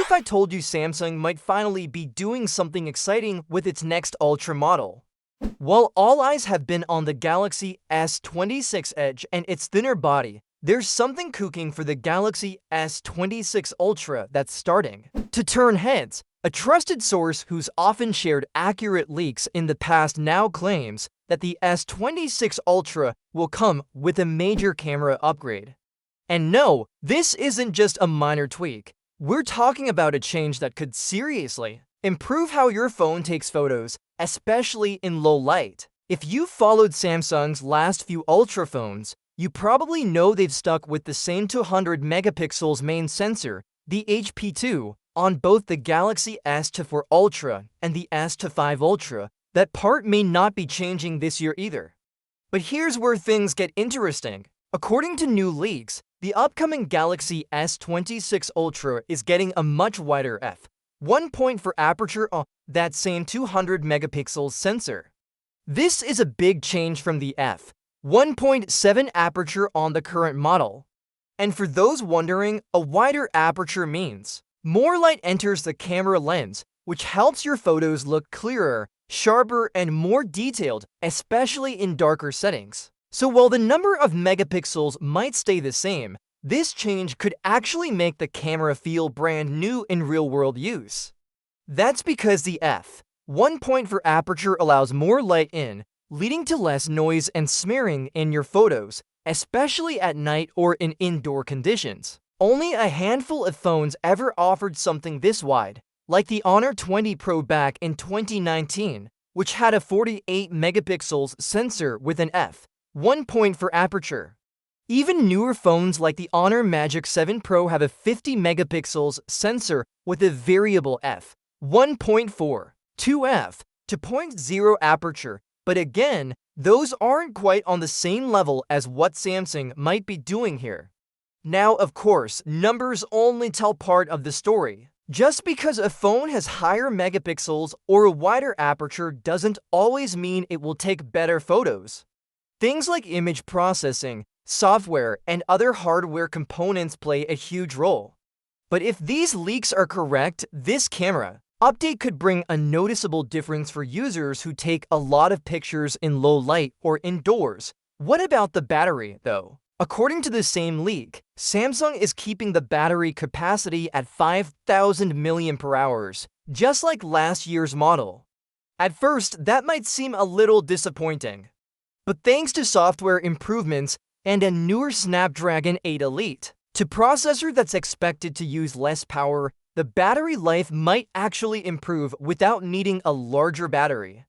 if I told you Samsung might finally be doing something exciting with its next Ultra model? While all eyes have been on the Galaxy S26 Edge and its thinner body, there's something cooking for the Galaxy S26 Ultra that's starting to turn heads. A trusted source who's often shared accurate leaks in the past now claims that the S26 Ultra will come with a major camera upgrade. And no, this isn't just a minor tweak. We're talking about a change that could seriously improve how your phone takes photos, especially in low light. If you've followed Samsung's last few Ultra phones, you probably know they've stuck with the same 200 megapixels main sensor, the HP2, on both the Galaxy S24 Ultra and the S25 Ultra. That part may not be changing this year either. But here's where things get interesting. According to new leaks, the upcoming Galaxy S26 Ultra is getting a much wider f1 point for aperture on that same 200 megapixels sensor. This is a big change from the f1.7 aperture on the current model. And for those wondering, a wider aperture means more light enters the camera lens, which helps your photos look clearer, sharper, and more detailed, especially in darker settings. So while the number of megapixels might stay the same, this change could actually make the camera feel brand new in real-world use. That's because the f1 point for aperture allows more light in, leading to less noise and smearing in your photos, especially at night or in indoor conditions. Only a handful of phones ever offered something this wide, like the Honor 20 Pro back in 2019, which had a 48 megapixels sensor with an f1 point for aperture. Even newer phones like the Honor Magic 7 Pro have a 50 megapixels sensor with a variable f1.4 to f2.0 aperture, but again, those aren't quite on the same level as what Samsung might be doing here. Now, of course, numbers only tell part of the story. Just because a phone has higher megapixels or a wider aperture doesn't always mean it will take better photos. Things like image processing, software, and other hardware components play a huge role. But if these leaks are correct, this camera update could bring a noticeable difference for users who take a lot of pictures in low light or indoors. What about the battery, though? According to the same leak, Samsung is keeping the battery capacity at 5,000 mAh, just like last year's model. At first, that might seem a little disappointing. But thanks to software improvements and a newer Snapdragon 8 Elite processor that's expected to use less power, the battery life might actually improve without needing a larger battery.